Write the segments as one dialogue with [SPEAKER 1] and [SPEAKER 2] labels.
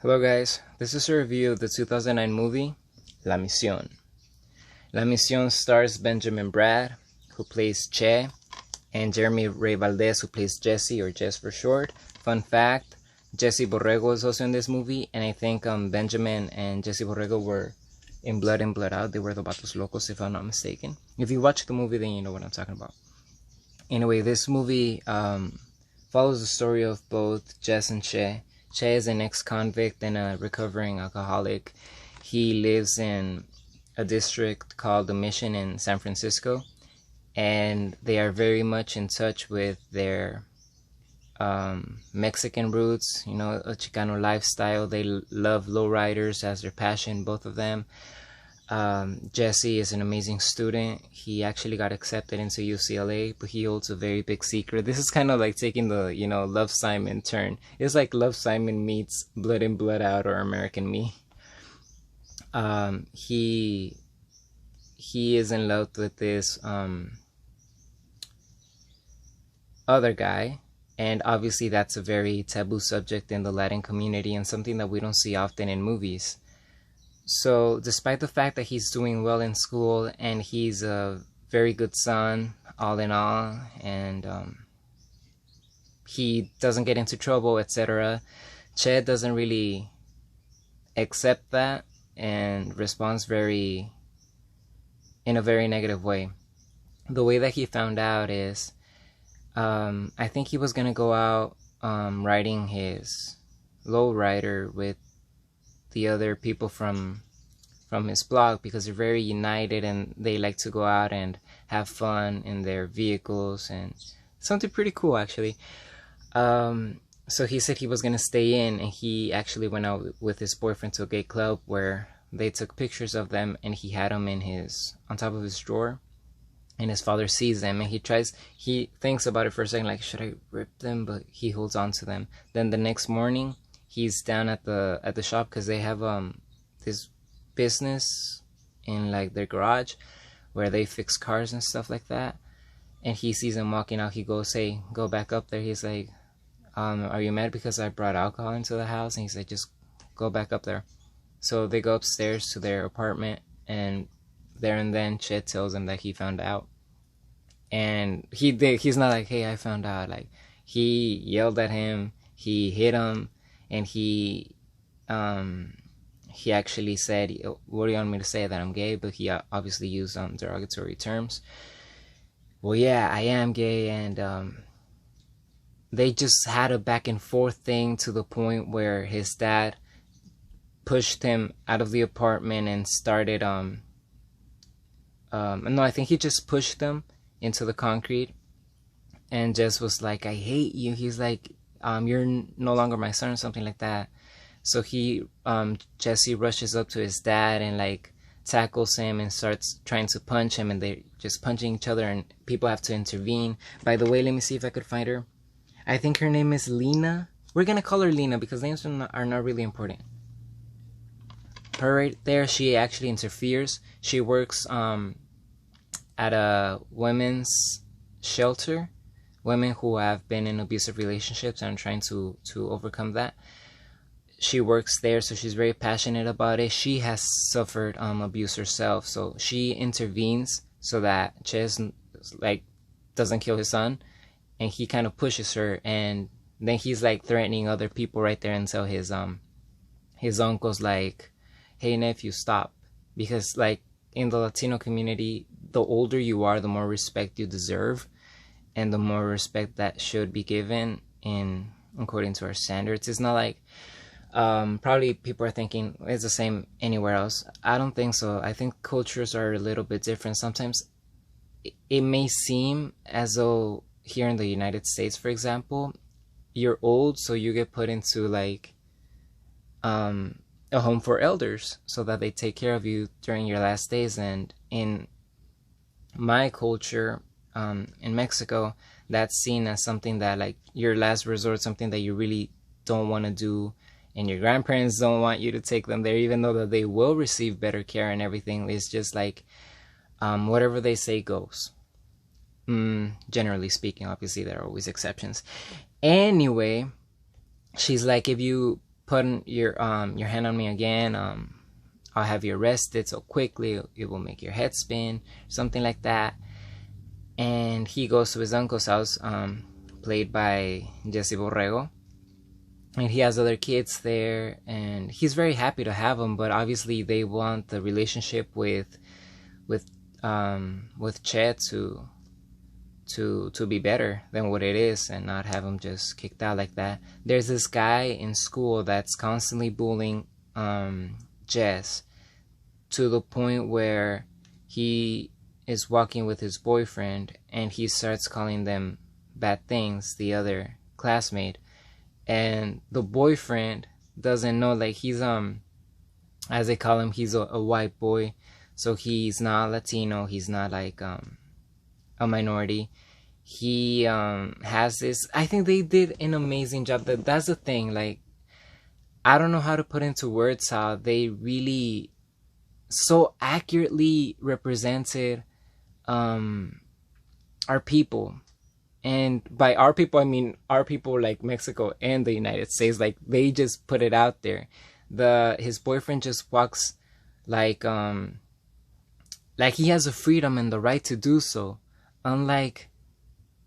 [SPEAKER 1] Hello guys, this is a review of the 2009 movie, La Misión. La Misión stars Benjamin Bratt, who plays Che, and Jeremy Ray Valdez, who plays Jesse, or Jess for short. Fun fact, Jesse Borrego is also in this movie, and I think Benjamin and Jesse Borrego were in Blood In, Blood Out. They were the Vatos Locos, if I'm not mistaken. If you watch the movie, then you know what I'm talking about. Anyway, this movie follows the story of both Jess and Che. Che is an ex-convict and a recovering alcoholic. He lives in a district called the Mission in San Francisco, and they are very much in touch with their Mexican roots, you know, a Chicano lifestyle. They love lowriders as their passion, both of them. Jesse is an amazing student. He actually got accepted into UCLA, but he holds a very big secret. This is kind of like taking the, Love Simon turn. It's like Love Simon meets Blood In, Blood Out, or American Me. He is in love with this other guy, and obviously that's a very taboo subject in the Latin community and something that we don't see often in movies. So despite the fact that he's doing well in school and he's a very good son, all in all, and he doesn't get into trouble, etc., Che doesn't really accept that and responds in a very negative way. The way that he found out is, I think he was gonna go out riding his lowrider with the other people from his block, because they're very united and they like to go out and have fun in their vehicles, and something pretty cool actually. So he said he was gonna stay in, and he actually went out with his boyfriend to a gay club where they took pictures of them, and he had them on top of his drawer, and his father sees them, and he thinks about it for a second, like, should I rip them? But he holds on to them. Then the next morning he's down at the shop, because they have this business in like their garage where they fix cars and stuff like that, and he sees him walking out. He goes, "Hey, go back up there." He's like, are you mad because I brought alcohol into the house? And he's like, just go back up there. So they go upstairs to their apartment, and there and then Chet tells him that he found out, and he's not like, hey, I found out. Like, he yelled at him, he hit him, and he actually said, what do you want me to say, that I'm gay? But he obviously used derogatory terms. Well, yeah, I am gay. And they just had a back and forth thing, to the point where his dad pushed him out of the apartment and started no, I think he just pushed them into the concrete, and just was like, I hate you. He's like, you're no longer my son, or something like that. So Jesse rushes up to his dad and like tackles him and starts trying to punch him, and they're just punching each other, and people have to intervene. By the way, let me see if I could find her. I think her name is Lena. We're gonna call her Lena because names are not really important. Her right there, she actually interferes. She works at a women's shelter, women who have been in abusive relationships and are trying to overcome that. She works there, so she's very passionate about it. She has suffered abuse herself, so she intervenes so that Ches like doesn't kill his son, and he kind of pushes her, and then he's like threatening other people right there until his uncle's like, hey nephew, stop. Because like in the Latino community, the older you are, the more respect you deserve, and the more respect that should be given according to our standards. It's not like probably people are thinking it's the same anywhere else. I don't think so. I think cultures are a little bit different. Sometimes it may seem as though here in the United States, for example, you're old, so you get put into like a home for elders so that they take care of you during your last days. And in my culture, in Mexico, that's seen as something that like your last resort, something that you really don't want to do, and your grandparents don't want you to take them there, even though that they will receive better care and everything. It's just like whatever they say goes. Generally speaking, obviously there are always exceptions. Anyway, she's like, if you put your hand on me again, I'll have you arrested so quickly it will make your head spin, something like that. And he goes to his uncle's house, played by Jesse Borrego, and he has other kids there, and he's very happy to have them, but obviously they want the relationship with Che to be better than what it is, and not have him just kicked out like that. There's this guy in school that's constantly bullying Jess, to the point where he is walking with his boyfriend and he starts calling them bad things, the other classmate, and the boyfriend doesn't know, like, he's as they call him, he's a white boy, so he's not Latino, he's not like a minority. He has this, I think they did an amazing job. That's the thing, like, I don't know how to put into words how they really so accurately represented our people. And by our people, I mean our people, like Mexico and the United States. Like, they just put it out there. His boyfriend just walks like he has the freedom and the right to do so, unlike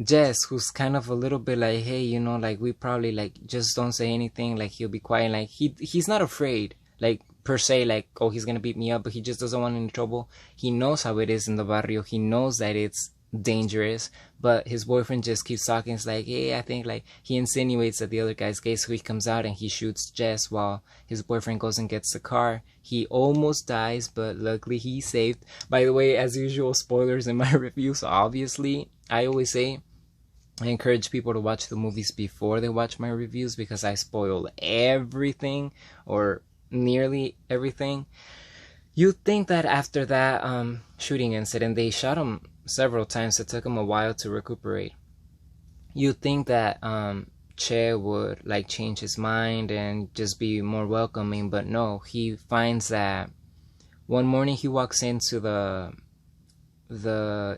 [SPEAKER 1] Jess, who's kind of a little bit like, hey, you know, like, we probably, like, just don't say anything, like, he'll be quiet, like, he's not afraid, like, per se, like, oh, he's gonna beat me up, but he just doesn't want any trouble. He knows how it is in the barrio, he knows that it's dangerous, but his boyfriend just keeps talking. It's like, hey, I think, like, he insinuates that the other guy's gay, so he comes out and he shoots Jess while his boyfriend goes and gets the car. He almost dies, but luckily he's saved. By the way, as usual, spoilers in my review, so obviously I always say I encourage people to watch the movies before they watch my reviews, because I spoil everything, or nearly everything. You'd think that after that shooting incident, they shot him several times. It took him a while to recuperate. You'd think that Che would, like, change his mind and just be more welcoming, but no. He finds that one morning he walks into the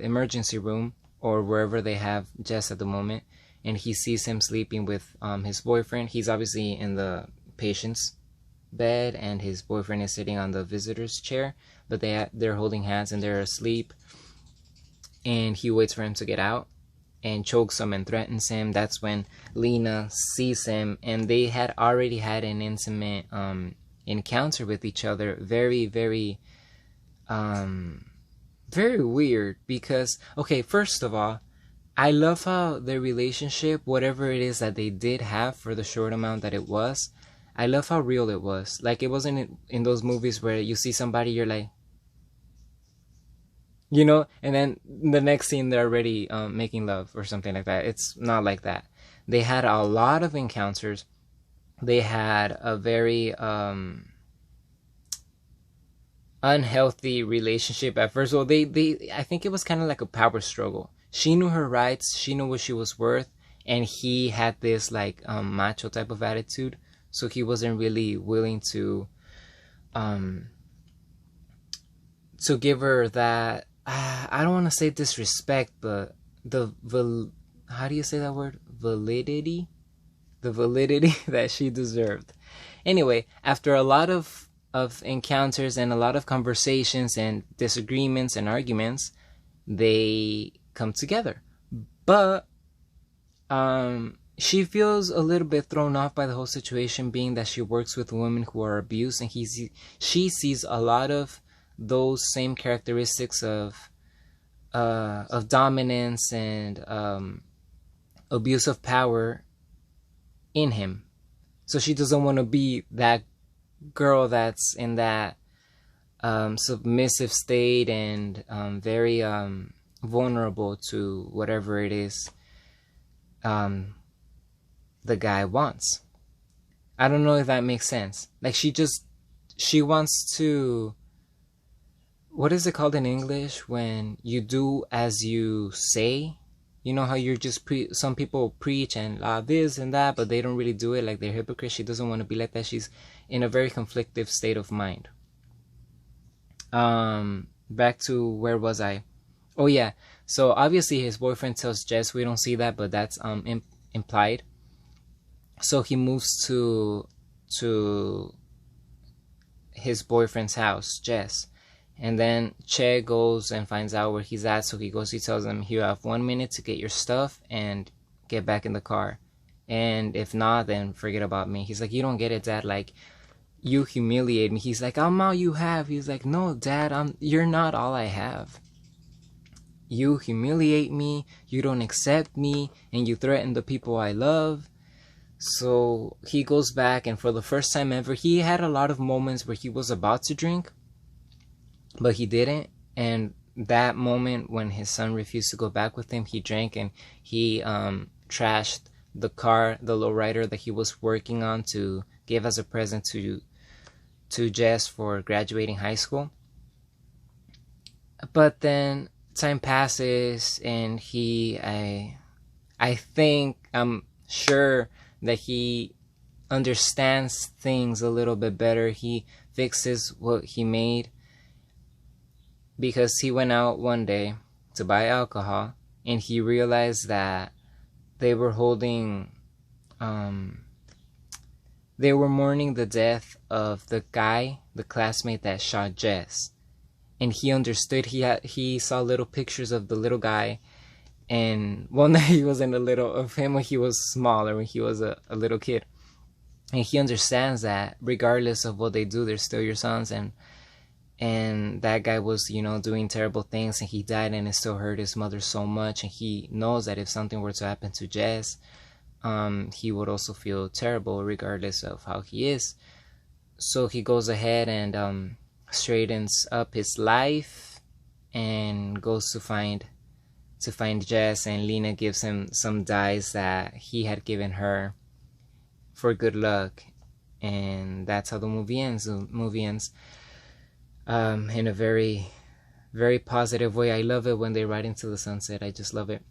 [SPEAKER 1] emergency room, or wherever they have Jess at the moment, and he sees him sleeping with his boyfriend. He's obviously in the patient's bed, and his boyfriend is sitting on the visitor's chair, but they're holding hands and they're asleep. And he waits for him to get out and chokes him and threatens him. That's when Lena sees him, and they had already had an intimate encounter with each other. Very, very very weird, because, okay, first of all, I love how their relationship, whatever it is that they did have for the short amount that it was, I love how real it was. Like, it wasn't in those movies where you see somebody, you're like, you know, and then the next scene they're already making love or something like that. It's not like that. They had a lot of encounters. They had a very unhealthy relationship at first. Well, they I think it was kind of like a power struggle. She knew her rights, she knew what she was worth, and he had this, like, macho type of attitude, so he wasn't really willing to give her that, I don't want to say disrespect, but how do you say that word? Validity? The validity that she deserved. Anyway, after a lot of encounters and a lot of conversations and disagreements and arguments, they come together. But she feels a little bit thrown off by the whole situation, being that she works with women who are abused, and she sees a lot of those same characteristics of dominance and abuse of power in him. So she doesn't want to be that girl that's in that submissive state and very vulnerable to whatever it is the guy wants. I don't know if that makes sense. Like, she wants to, what is it called in English when you do as you say? You know how you're just some people preach and this and that, but they don't really do it, like they're hypocrites. She doesn't want to be like that. She's in a very conflictive state of mind. Back to, where was I? Oh yeah, so obviously his boyfriend tells Jess, we don't see that, but that's implied. So he moves to to his boyfriend's house, Jess. And then Che goes and finds out where he's at. So he tells him, you have 1 minute to get your stuff and get back in the car. And if not, then forget about me. He's like, you don't get it, Dad. Like, you humiliate me. He's like, I'm all you have. He's like, no, Dad, you're not all I have. You humiliate me, you don't accept me, and you threaten the people I love. So he goes back, and for the first time ever, he had a lot of moments where he was about to drink, but he didn't. And that moment when his son refused to go back with him, he drank, and he trashed the car, the lowrider that he was working on to give as a present to Jess for graduating high school. But then time passes, and I'm sure that he understands things a little bit better. He fixes what he made, because he went out one day to buy alcohol, and he realized that they were mourning the death of the classmate that shot Jess. And he understood. He saw little pictures of the little guy, and one that he was in a little of him when he was smaller, when he was a little kid. And he understands that regardless of what they do, they're still your sons. And that guy was, doing terrible things, and he died, and it still hurt his mother so much. And he knows that if something were to happen to Jess, he would also feel terrible regardless of how he is. So he goes ahead and straightens up his life and goes to find Jess, and Lena gives him some dice that he had given her for good luck, and that's how the movie ends. The movie ends in a very, very positive way. I love it when they ride into the sunset. I just love it.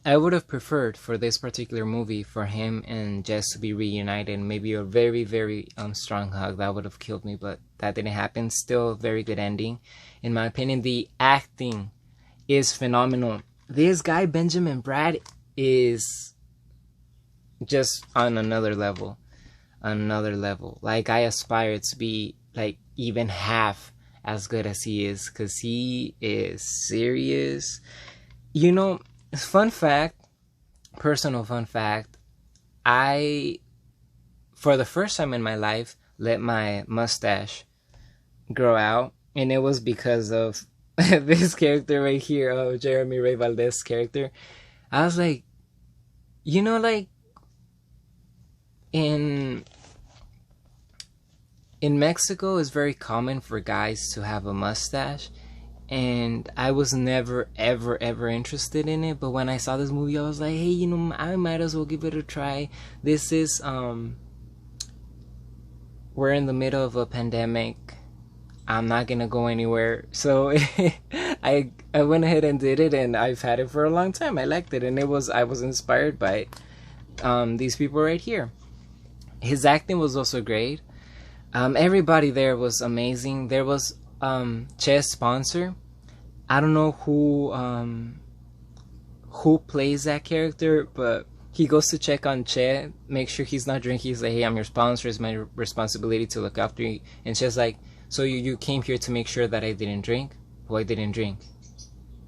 [SPEAKER 1] I would have preferred for this particular movie for him and Jess to be reunited, maybe a very, very strong hug. That would have killed me, but that didn't happen. Still a very good ending. In my opinion, the acting is phenomenal. This guy, Benjamin Bratt, is just on another level. Like, I aspire to be like even half as good as he is, because he is serious. Personal fun fact, I, for the first time in my life, let my mustache grow out, and it was because of this character right here, Jeremy Ray Valdez character. I was like, like, in Mexico, it's very common for guys to have a mustache. And I was never, ever, ever interested in it. But when I saw this movie, I was like, hey, I might as well give it a try. This is, we're in the middle of a pandemic. I'm not going to go anywhere. So I went ahead and did it, and I've had it for a long time. I liked it, and I was inspired by these people right here. His acting was also great. Everybody there was amazing. There was Che's sponsor. I don't know who plays that character, but he goes to check on Che, make sure he's not drinking. He's like, hey, I'm your sponsor. It's my responsibility to look after you. And Che's like, so you came here to make sure that I didn't drink? Well, I didn't drink.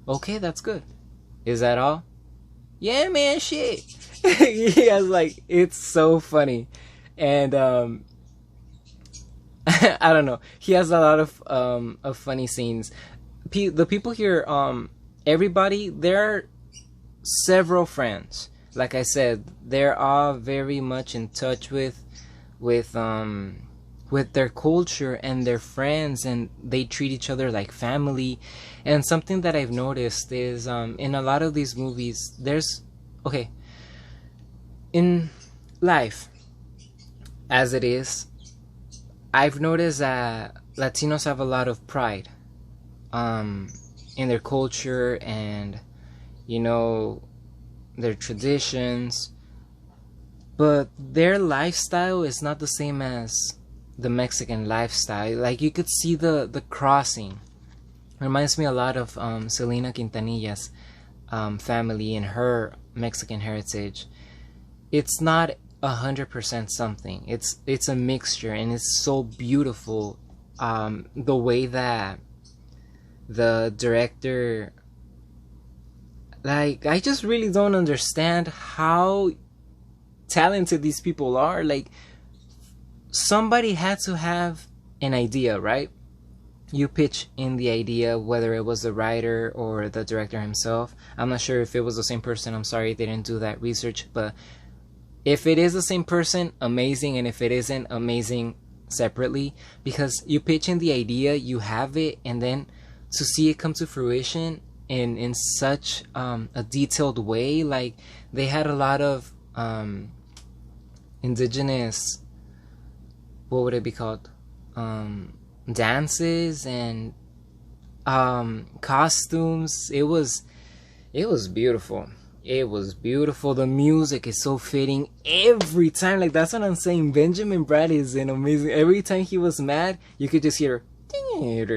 [SPEAKER 1] Okay, that's good. Is that all? Yeah, man, shit. He has, like, it's so funny. And I don't know. He has a lot of funny scenes. The people here, everybody, there are several friends. Like I said, they're all very much in touch with their culture and their friends, and they treat each other like family. And something that I've noticed is in a lot of these movies, in life as it is, I've noticed that Latinos have a lot of pride in their culture and, their traditions. But their lifestyle is not the same as the Mexican lifestyle. Like, you could see the crossing. Reminds me a lot of Selena Quintanilla's family and her Mexican heritage. It's not 100% something. It's a mixture, and it's so beautiful. The way that the director, like, I just really don't understand how talented these people are. Like, somebody had to have an idea, right? You pitch in the idea, whether it was the writer or the director himself. I'm not sure if it was the same person. I'm sorry they didn't do that research, but if it is the same person, amazing. And if it isn't, amazing separately, because you pitch in the idea, you have it, and then to see it come to fruition in such a detailed way. Like, they had a lot of indigenous, what would it be called, dances and costumes. It was beautiful. It was beautiful. The music is so fitting every time. Like, that's what I'm saying. Benjamin Bratt is an amazing. Every time he was mad, you could just hear, and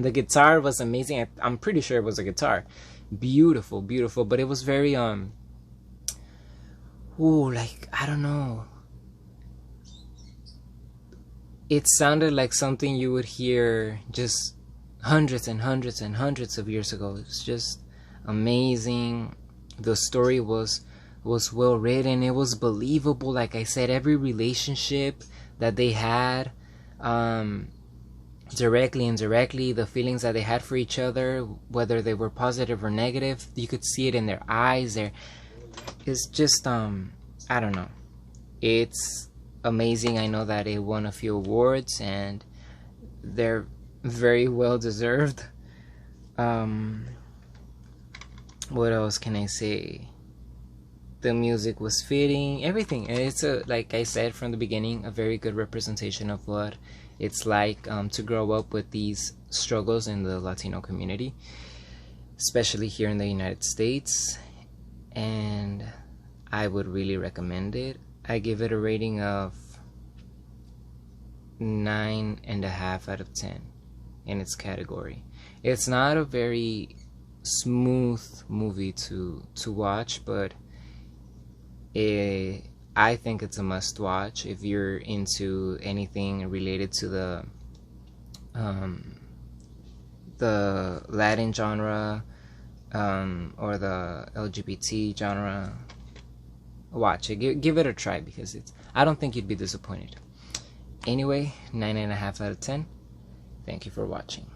[SPEAKER 1] the guitar was amazing. I'm pretty sure it was a guitar. Beautiful, beautiful. But it was very like, I don't know. It sounded like something you would hear just hundreds and hundreds and hundreds of years ago. It was just amazing. The story was well written. It was believable. Like I said, every relationship that they had, directly, indirectly, the feelings that they had for each other, whether they were positive or negative, you could see it in their eyes. It's just I don't know. It's amazing. I know that it won a few awards, and they're very well deserved. What else can I say? The music was fitting, everything. And it's like I said from the beginning, a very good representation of what it's like to grow up with these struggles in the Latino community, especially here in the United States. And I would really recommend it. I give it a rating of 9.5 out of 10 in its category. It's not a very smooth movie to watch, but I think it's a must watch if you're into anything related to the Latin genre or the LGBT genre. Watch it. Give it a try, because I don't think you'd be disappointed. Anyway, 9.5 out of 10. Thank you for watching.